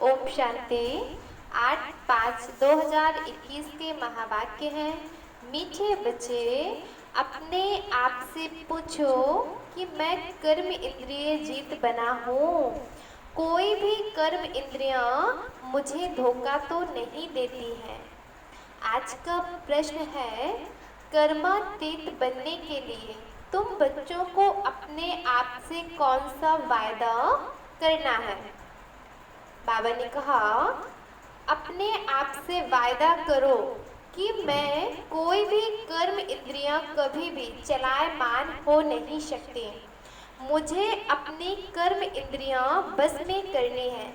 ओम शांति। 8/5/2021 के महावाक्य हैं। मीठे बच्चे, अपने आप से पूछो कि मैं कर्म इंद्रिय जीत बना हूँ। कोई भी कर्म इंद्रियां मुझे धोखा तो नहीं देती हैं। आज का प्रश्न है, कर्मातीत बनने के लिए तुम बच्चों को अपने आप से कौन सा वायदा करना है? बाबा ने कहा, अपने आप से वायदा करो कि मैं कोई भी कर्म इंद्रियां कभी भी चलायमान हो नहीं सकती। मुझे अपनी कर्म इंद्रियां बस में करनी है।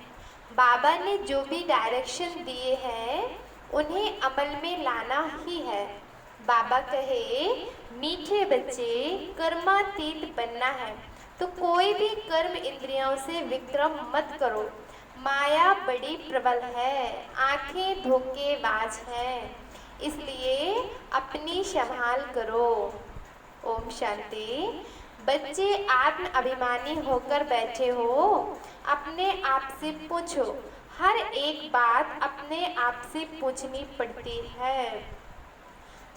बाबा ने जो भी डायरेक्शन दिए हैं उन्हें अमल में लाना ही है। बाबा कहे, मीठे बच्चे, कर्मातीत बनना है तो कोई भी कर्म इंद्रियों से विक्रम मत करो। माया बड़ी प्रबल है, आंखें धोखेबाज हैं, इसलिए अपनी संभाल करो। ओम शांति। बच्चे आत्म अभिमानी होकर बैठे हो, अपने आप से पूछो। हर एक बात अपने आप से पूछनी पड़ती है।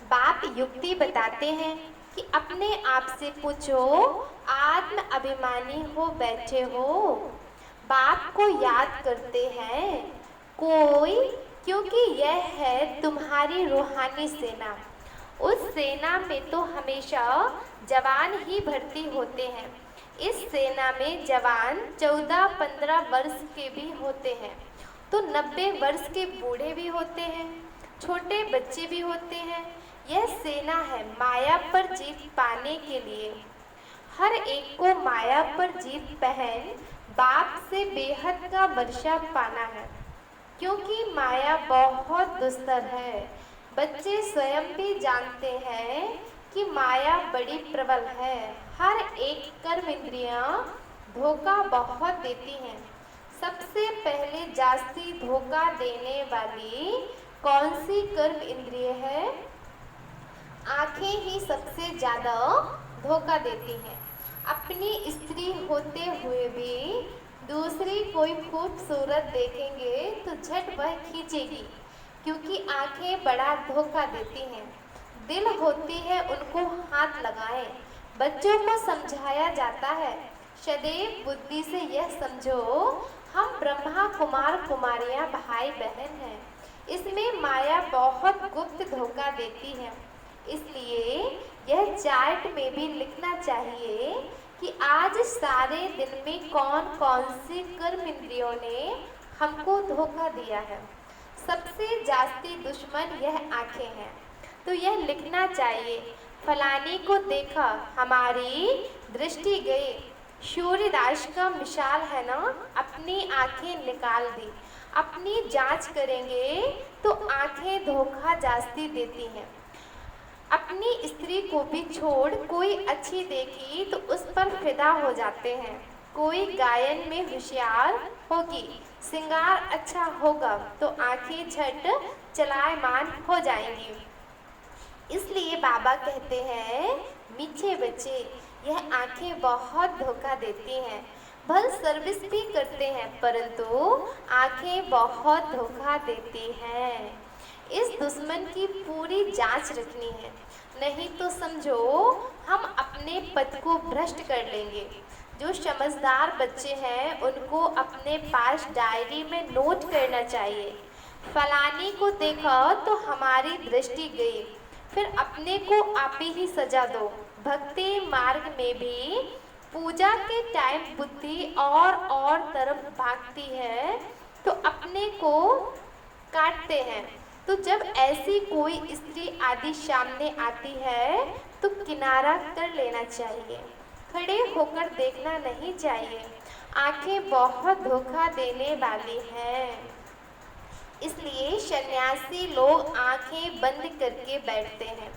बाप युक्ति बताते हैं कि अपने आप से पूछो, आत्म अभिमानी हो बैठे हो। बाप को याद करते हैं कोई, क्योंकि यह है तुम्हारी रूहानी सेना। उस सेना में तो हमेशा जवान ही भर्ती होते हैं। इस सेना में जवान 14-15 वर्ष के भी होते हैं, तो 90 वर्ष के बूढ़े भी होते हैं, छोटे बच्चे भी होते हैं। यह सेना है माया पर जीत पाने के लिए। हर एक को माया पर जीत पहन बाप से बेहद का वर्षा पाना है, क्योंकि माया बहुत दुस्तर है। बच्चे स्वयं भी जानते हैं कि माया बड़ी प्रबल है। हर एक कर्म इंद्रियां धोखा बहुत देती हैं। सबसे पहले जास्ती धोखा देने वाली कौन सी कर्म इंद्रिय है? आंखें ही सबसे ज़्यादा धोखा देती हैं। अपनी स्त्री होते हुए भी दूसरी कोई खूबसूरत देखेंगे तो झट वह खींचेगी, क्योंकि आंखें बड़ा धोखा देती हैं। दिल होती है उनको हाथ लगाएं। बच्चों को समझाया जाता है, सदैव बुद्धि से यह समझो, हम ब्रह्मा कुमार कुमारियां भाई बहन हैं। इसमें माया बहुत गुप्त धोखा देती है। इसलिए यह चार्ट में भी लिखना चाहिए कि आज सारे दिन में कौन कौन सी कर्म इंद्रियों ने हमको धोखा दिया है। सबसे जास्ती दुश्मन यह आंखें हैं, तो यह लिखना चाहिए। फलानी को देखा, हमारी दृष्टि गई। सूर्यदास का मिसाल है ना, अपनी आंखें निकाल दी। अपनी जांच करेंगे तो आंखें धोखा जास्ती देती हैं। अपनी स्त्री को भी छोड़ कोई अच्छी देखी तो उस पर फिदा हो जाते हैं। कोई गायन में होशियार होगी, श्रृंगार अच्छा होगा तो आंखें झट चलायमान हो जाएंगी। इसलिए बाबा कहते हैं, मीठे बच्चे, यह आंखें बहुत धोखा देती हैं। भल सर्विस भी करते हैं, परंतु आंखें बहुत धोखा देती हैं। इस दुश्मन की पूरी जांच रखनी है, नहीं तो समझो हम अपने पद को भ्रष्ट कर लेंगे। जो समझदार बच्चे हैं उनको अपने पास डायरी में नोट करना चाहिए। फलानी को देखा तो हमारी दृष्टि गई, फिर अपने को आप ही सजा दो। भक्ति मार्ग में भी पूजा के टाइम बुद्धि और तरफ भागती है तो अपने को काटते हैं। तो जब ऐसी कोई स्त्री आदि सामने आती है तो किनारा कर लेना चाहिए, खड़े होकर देखना नहीं चाहिए। आंखें बहुत धोखा देने वाली हैं। इसलिए सन्यासी लोग आंखें बंद करके बैठते हैं।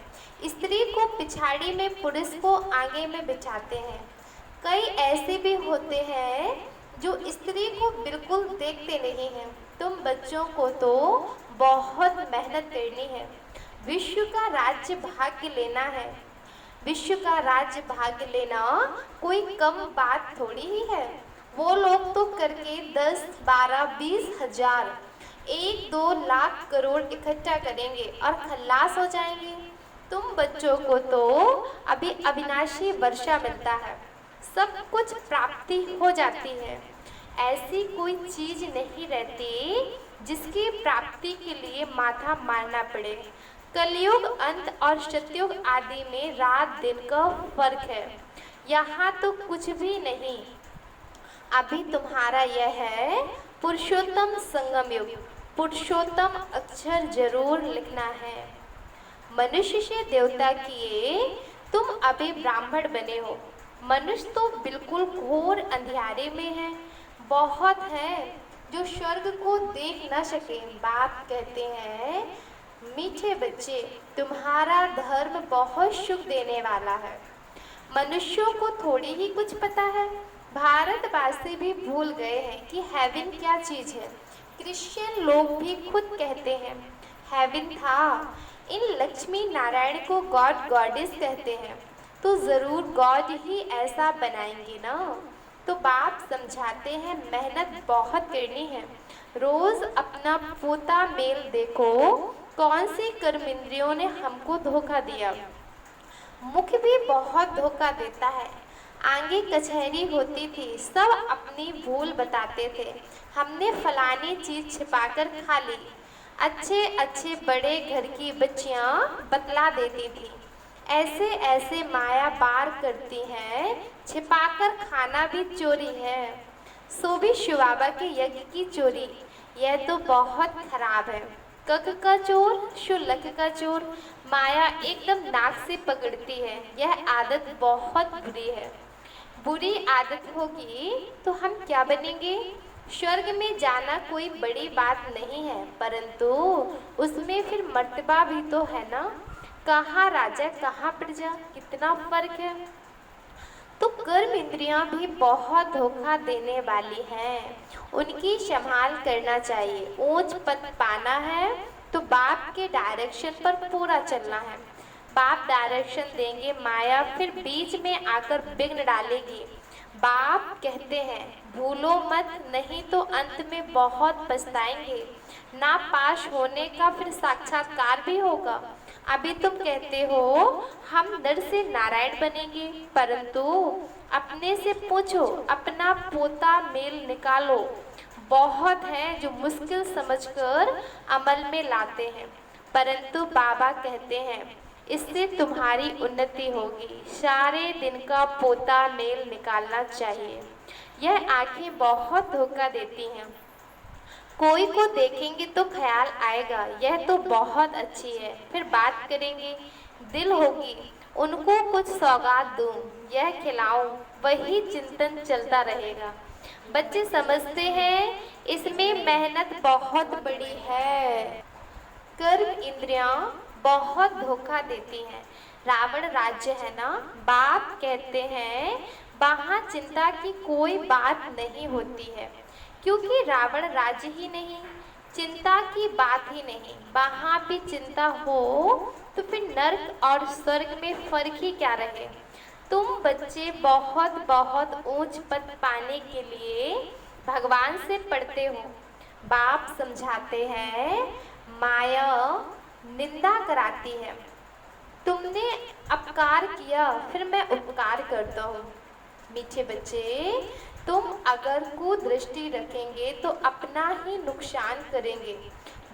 स्त्री को पिछाड़ी में, पुरुष को आगे में बिठाते हैं। कई ऐसे भी होते हैं जो स्त्री को बिल्कुल देखते नहीं हैं। तुम बच्चों को तो बहुत मेहनत करनी है। विश्व का राज्य भाग्य लेना है। विश्व का राज्य भाग्य लेना कोई कम बात थोड़ी ही है। वो लोग तो करके 10, 12, 20 हजार, 1-2 लाख करोड़ इकट्ठा करेंगे और खल्लास हो जाएंगे। तुम बच्चों को तो अभी अविनाशी वर्षा मिलता है, सब कुछ प्राप्ति हो जाती है। ऐसी कोई चीज नहीं रहती जिसकी प्राप्ति के लिए माथा मारना पड़े। कलयुग अंत और सतयुग आदि में रात दिन का फर्क है, यहाँ तो कुछ भी नहीं। अभी तुम्हारा यह है पुरुषोत्तम संगम युग, पुरुषोत्तम अक्षर जरूर लिखना है। मनुष्य से देवता किए तुम अभी ब्राह्मण बने हो, मनुष्य तो बिल्कुल घोर अंधियारे में है। बहुत है जो स्वर्ग को देख न सके। बाप कहते हैं, मीठे बच्चे, तुम्हारा धर्म बहुत सुख देने वाला है। मनुष्यों को थोड़ी ही कुछ पता है। भारतवासी भी भूल गए हैं कि हेवन क्या चीज है। क्रिश्चियन लोग भी खुद कहते हैं हेवन था। इन लक्ष्मी नारायण को गॉड गॉडेस कहते हैं, तो जरूर गॉड ही ऐसा बनाएंगे ना। तो बाप समझाते हैं मेहनत बहुत करनी है। रोज अपना पोता मेल देखो, कौन सी कर्म इंद्रियों ने हमको धोखा दिया। मुख भी बहुत धोखा देता है। आगे कचहरी होती थी, सब अपनी भूल बताते थे। हमने फलानी चीज छिपाकर खा ली। अच्छे अच्छे बड़े घर की बच्चियां बतला देती थी, ऐसे ऐसे माया बार करती हैं, छिपाकर खाना भी चोरी है। सो भी शिव बाबा के यज्ञ की चोरी, यह तो बहुत खराब है। कक का चोर, शुल्लक का चोर, माया एकदम नाक से पकड़ती है। यह आदत बहुत बुरी है। बुरी आदत होगी तो हम क्या बनेंगे। स्वर्ग में जाना कोई बड़ी बात नहीं है, परंतु उसमें फिर मर्तबा भी तो है ना। कहाँ राजा कहाँ प्रजा, कितना फर्क है। तो कर्म इंद्रियां भी बहुत धोखा देने वाली हैं, उनकी संभाल करना चाहिए। ऊंच पद पाना है तो बाप के डायरेक्शन पर पूरा चलना है। बाप डायरेक्शन देंगे, माया फिर बीच में आकर विघ्न डालेगी। बाप कहते हैं भूलो मत, नहीं तो अंत में बहुत पछताएंगे। ना पास होने का फिर साक्षात्कार भी होगा। अभी तुम कहते हो हम नर से नारायण बनेंगे, परंतु अपने से पूछो, अपना पोता मेल निकालो। बहुत हैं जो मुश्किल समझकर अमल में लाते हैं, परंतु बाबा कहते हैं इससे तुम्हारी उन्नति होगी। सारे दिन का पोता मेल निकालना चाहिए। यह आंखें बहुत धोखा देती हैं। कोई को देखेंगे तो ख्याल आएगा यह तो बहुत अच्छी है, फिर बात करेंगे, दिल होगी उनको कुछ सौगात दूं, यह खिलाऊं, वही चिंतन चलता रहेगा। बच्चे समझते हैं इसमें मेहनत बहुत बड़ी है। कर्म इंद्रियां बहुत धोखा देती हैं। रावण राज्य है ना, बाप कहते हैं वहाँ चिंता की कोई बात नहीं होती है, क्योंकि रावण राज्य ही नहीं, चिंता की बात ही नहीं। वहाँ भी चिंता हो तो फिर नर्क और स्वर्ग में फर्क ही क्या रहे। तुम बच्चे बहुत बहुत ऊंच पद पाने के लिए भगवान से पढ़ते हो। बाप समझाते हैं माया निंदा कराती है। तुमने अपकार किया, फिर मैं उपकार करता हूँ। मीठे बच्चे, तुम अगर कुदृष्टि रखेंगे तो अपना ही नुकसान करेंगे।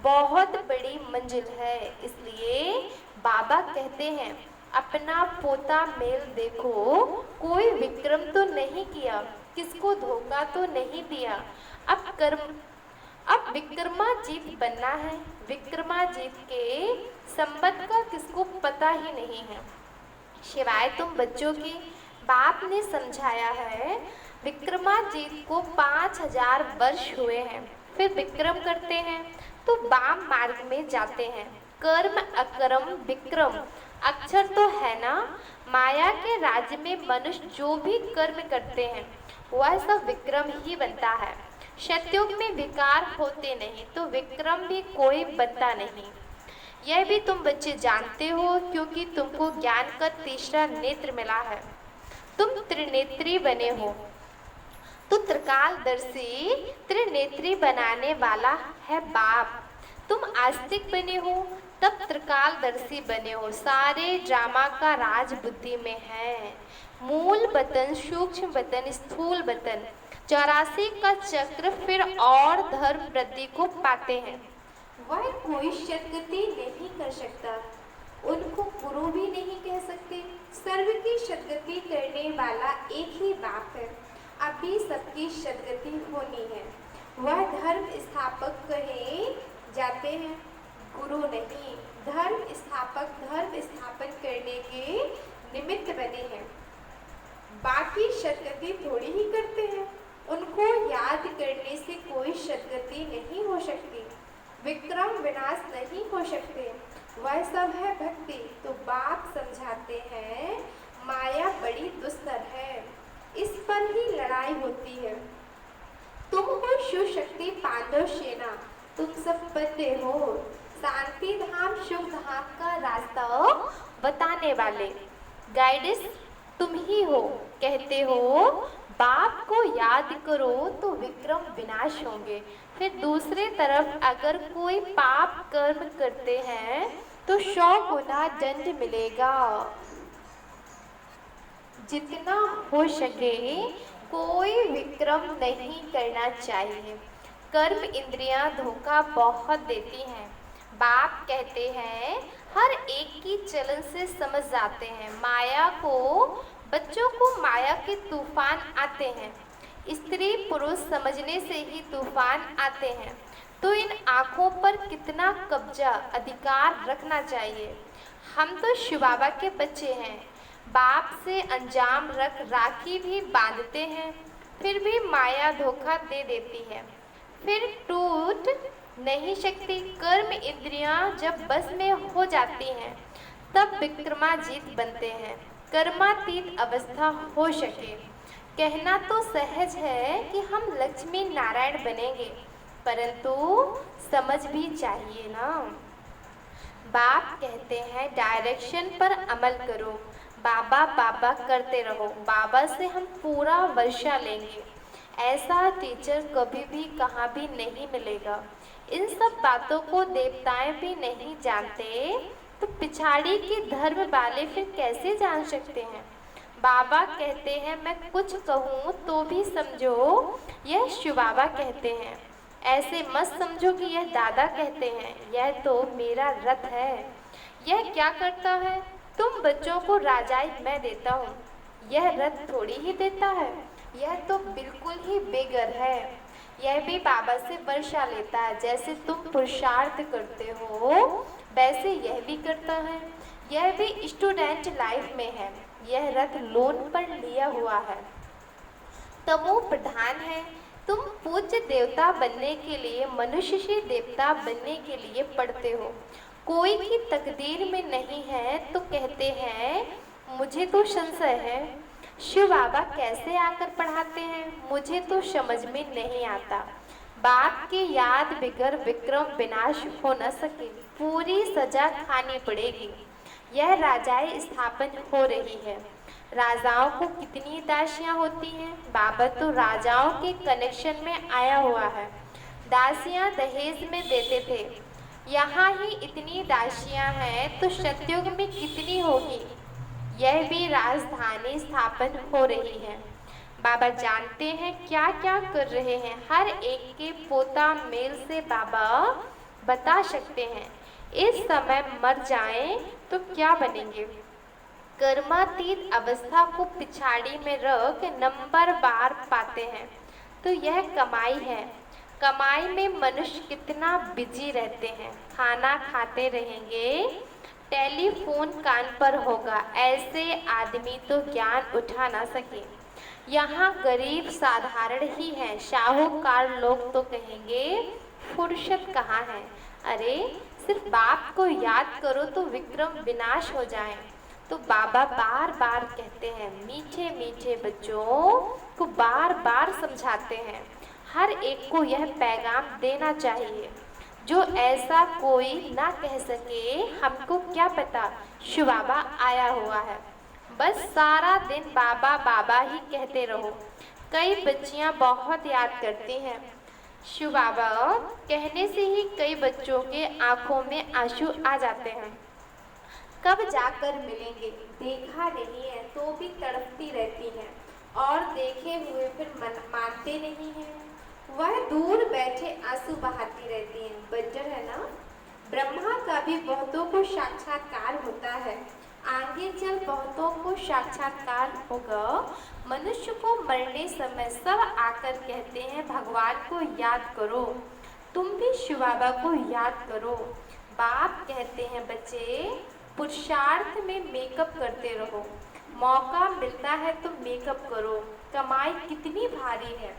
बहुत बड़ी मंजिल है, इसलिए बाबा कहते हैं अपना पोता मेल देखो, कोई विक्रम तो नहीं किया, किसको धोखा तो नहीं दिया। अब विक्रमाजीत बनना है। विक्रमाजीत के संबंध का किसको पता ही नहीं है, सिवाय तुम बच्चों की। बाप ने समझाया है विक्रमाजीत को 5000 वर्ष हुए हैं, फिर विक्रम करते हैं तो वाम मार्ग में जाते हैं। कर्म अकर्म विक्रम अक्षर तो है ना। माया के राज्य में मनुष्य जो भी कर्म करते हैं वह सब विक्रम ही बनता है। सतयुग में विकार होते नहीं तो विक्रम भी कोई बनता नहीं। यह भी तुम बच्चे जानते हो, क्योंकि तुमको ज्ञान का तीसरा नेत्र मिला है। तुम त्रिनेत्री बने हो। तो त्रिकालदर्शी त्रिनेत्री बनाने वाला है बाप। तुम आस्तिक बने हो तब त्रिकालदर्शी बने हो। सारे ड्रामा का राज बुद्धि में है। मूल वतन, सूक्ष्म वतन, स्थूल वतन, 84 का चक्र फिर और धर्म वृद्धि को पाते हैं। वह कोई सदगति नहीं कर सकता, उनको गुरु भी नहीं कह सकते। सर्व की सदगति करने वाला एक ही बाप है। अभी सबकी सदगति होनी है। वह धर्म स्थापक कहे जाते हैं, गुरु नहीं। धर्म स्थापक धर्म स्थापन करने के निमित्त बने हैं, बाकी सदगति थोड़ी ही करते हैं। उनको याद करने से कोई सदगति नहीं हो सकती, विक्रम विनाश नहीं हो सकते। वह सब है भक्ति। तो बाप समझाते हैं माया बड़ी दुस्तर है, इस पर ही लड़ाई होती है। तुम हो शिव शक्ति पांडव सेना, तुम सब बंदे हो शांति धाम शुभ धाम का रास्ता बताने वाले। गाइडेंस तुम ही हो। कहते हो बाप को याद करो तो विक्रम विनाश होंगे। फिर दूसरे तरफ अगर कोई पाप कर्म करते हैं तो 100 गुना दंड मिलेगा। जितना हो सके कोई विक्रम नहीं करना चाहिए। कर्म इंद्रियां धोखा बहुत देती हैं। बाप कहते हैं हर एक की चलन से समझ जाते हैं। माया को, बच्चों को माया के तूफान आते हैं। स्त्री पुरुष समझने से ही तूफान आते हैं। तो इन आँखों पर कितना कब्जा अधिकार रखना चाहिए। हम तो शिव बाबा के बच्चे हैं। बाप से अंजाम रख राखी भी बांधते हैं, फिर भी माया धोखा दे देती है। फिर टूट नहीं सकती। कर्म इंद्रियां जब बस में हो जाती हैं तब विक्रमाजीत बनते हैं। कर्मातीत अवस्था हो सके। कहना तो सहज है कि हम लक्ष्मी नारायण बनेंगे, परंतु समझ भी चाहिए ना। बाप कहते हैं डायरेक्शन पर अमल करो, बाबा बाबा करते रहो। बाबा से हम पूरा वर्षा लेंगे। ऐसा टीचर कभी भी कहाँ भी नहीं मिलेगा। इन सब बातों को देवताएं भी नहीं जानते, तो पिछाड़ी के धर्म वाले फिर कैसे जान सकते हैं। बाबा कहते हैं मैं कुछ कहूँ तो भी समझो यह शिव बाबा कहते हैं। ऐसे मत समझो कि यह दादा कहते हैं। यह तो मेरा रथ है। यह क्या करता है? तुम बच्चों को राजाई मैं देता हूँ, यह रथ थोड़ी ही देता है। यह तो बिल्कुल ही बेगर है। यह भी बाबा से वर्षा लेता है। जैसे तुम पुरुषार्थ करते हो वैसे यह भी करता है। यह भी स्टूडेंट लाइफ में है। यह रथ लोन पर लिया हुआ है। तमो प्रधान है। तुम पूज्य देवता बनने के लिए, मनुष्य से देवता बनने के लिए पढ़ते हो। कोई की तकदीर में नहीं है तो कहते हैं मुझे तो संशय है। शिव बाबा कैसे आकर पढ़ाते हैं मुझे तो समझ में नहीं आता। बाप की याद बिगर विक्रम विनाश हो न सके। पूरी सजा खानी पड़ेगी। यह राजाएं स्थापन हो रही है। राजाओं को कितनी दासियां होती हैं? बाबा तो राजाओं के कनेक्शन में आया हुआ है। दासियां दहेज में देते थे। यहाँ ही इतनी दासियां हैं तो सतयुग में कितनी होगी। यह भी राजधानी स्थापन हो रही है। बाबा जानते हैं क्या क्या कर रहे हैं। हर एक के पोता मेल से बाबा बता सकते हैं। इस समय मर जाएं तो क्या बनेंगे। कर्मातीत अवस्था को पिछाड़ी में रख नंबर बार पाते हैं तो यह कमाई है। कमाई में मनुष्य कितना बिजी रहते हैं। खाना खाते रहेंगे, टेलीफोन कान पर होगा। ऐसे आदमी तो ज्ञान उठा ना सके। यहाँ गरीब साधारण ही हैं। साहूकार लोग तो कहेंगे फुर्सत कहाँ है। अरे सिर्फ बाप को याद करो तो विक्रम विनाश हो जाए। तो बाबा बार बार कहते हैं, मीठे मीठे बच्चों को बार बार समझाते हैं। हर एक को यह पैगाम देना चाहिए। जो ऐसा कोई ना कह सके हमको क्या पता शिव बाबा आया हुआ है। बस सारा दिन बाबा बाबा ही कहते रहो। कई बच्चियां बहुत याद करती हैं। शिव बाबा कहने से ही कई बच्चों के आंखों में आंसू आ जाते हैं। कब जाकर मिलेंगे, देखा नहीं है तो भी तड़पती रहती हैं और देखे हुए फिर मानते नहीं हैं। वह दूर बैठे आंसू बहाती रहती हैं। बंजर है ना। ब्रह्मा का भी बहुतों को साक्षात्कार होता है। आगे चल बहुतों को साक्षात्कार होगा। मनुष्य को मरने समय सब आकर कहते हैं भगवान को याद करो। तुम भी शिव बाबा को याद करो। बाप कहते हैं बच्चे पुरुषार्थ में मेकअप करते रहो। मौका मिलता है तो मेकअप करो। कमाई कितनी भारी है।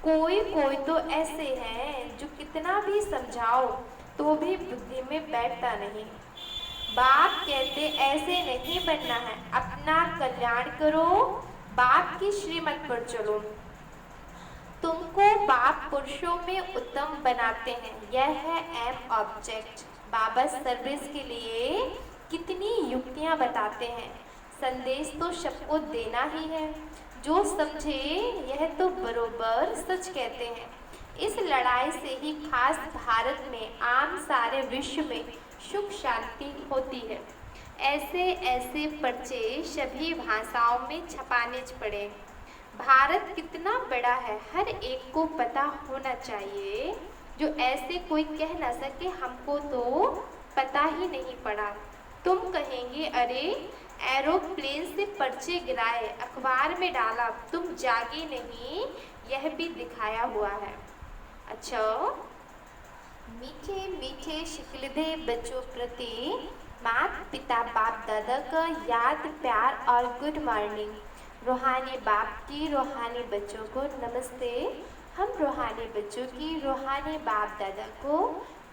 कोई कोई तो ऐसे हैं जो कितना भी समझाओ तो भी बुद्धि में बैठता नहीं। बाप कहते ऐसे नहीं बनना है, अपना कल्याण करो, बाप की श्रीमत पर चलो। तुमको बाप पुरुषों में उत्तम बनाते हैं, यह है एम ऑब्जेक्ट। बाबा सर्विस के लिए कितनी युक्तियां बताते हैं। संदेश तो सबको देना ही है। जो समझे यह तो बरोबर सच कहते हैं। इस लड़ाई से ही खास भारत में आम सारे विश्व में सुख शांति होती है। ऐसे ऐसे पर्चे सभी भाषाओं में छपाने पड़े। भारत कितना बड़ा है, हर एक को पता होना चाहिए। जो ऐसे कोई कह ना सके हमको तो पता ही नहीं पड़ा। तुम कहेंगे अरे एरोप्लेन से पर्चे गिराए, अखबार में डाला, तुम जागे नहीं, यह भी दिखाया हुआ है। अच्छा, मीठे मीठे शिकलदे बच्चों प्रति माता पिता बाप दादा का याद प्यार और गुड मॉर्निंग। रूहानी बाप की रूहानी बच्चों को नमस्ते। हम रूहानी बच्चों की रूहानी बाप दादा को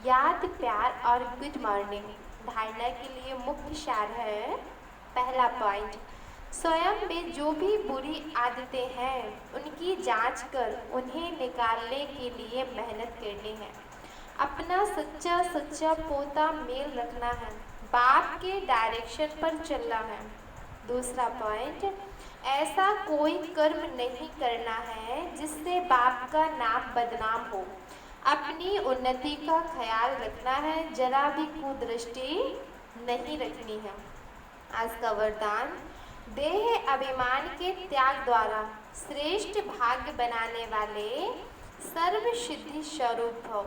याद प्यार और गुड मॉर्निंग। धारणा के लिए मुख्य सार है। पहला पॉइंट, स्वयं में जो भी बुरी आदतें हैं उनकी जांच कर उन्हें निकालने के लिए मेहनत करनी है। अपना सच्चा सच्चा पोता मेल रखना है, बाप के डायरेक्शन पर चलना है। दूसरा पॉइंट, ऐसा कोई कर्म नहीं करना है जिससे बाप का नाम बदनाम हो। अपनी उन्नति का ख्याल रखना है, जरा भी कुदृष्टि नहीं रखनी है। आज का वरदान, देह अभिमान के त्याग द्वारा श्रेष्ठ भाग्य बनाने वाले सर्व सिद्धि स्वरूप भव।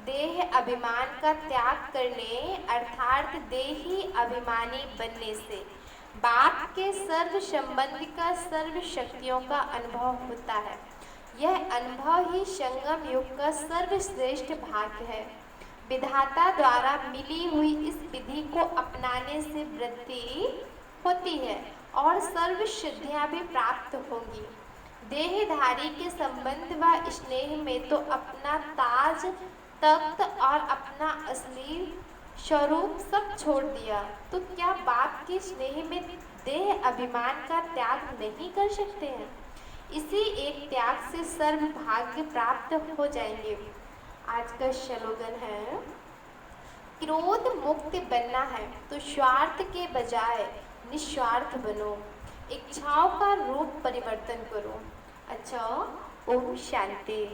देह अभिमान का त्याग करने अर्थात देही अभिमानी बनने से बाप के सर्व संबंध का सर्व शक्तियों का अनुभव होता है। यह अनुभव ही संगम युग का सर्वश्रेष्ठ भाग्य है। विधाता द्वारा मिली हुई इस विधि को अपनाने से वृद्धि होती है और सर्व सिद्धियां भी प्राप्त होंगी। देहधारी के संबंध व स्नेह में तो अपना ताज तख्त और अपना असली स्वरूप सब छोड़ दिया, तो क्या बाप के स्नेह में देह अभिमान का त्याग नहीं कर सकते हैं? इसी एक त्याग से सर्व भाग्य प्राप्त हो जाएंगे। आज का स्लोगन है, क्रोध मुक्त बनना है तो स्वार्थ के बजाय निस्वार्थ बनो, इच्छाओं का रूप परिवर्तन करो। अच्छा, ओम शांति।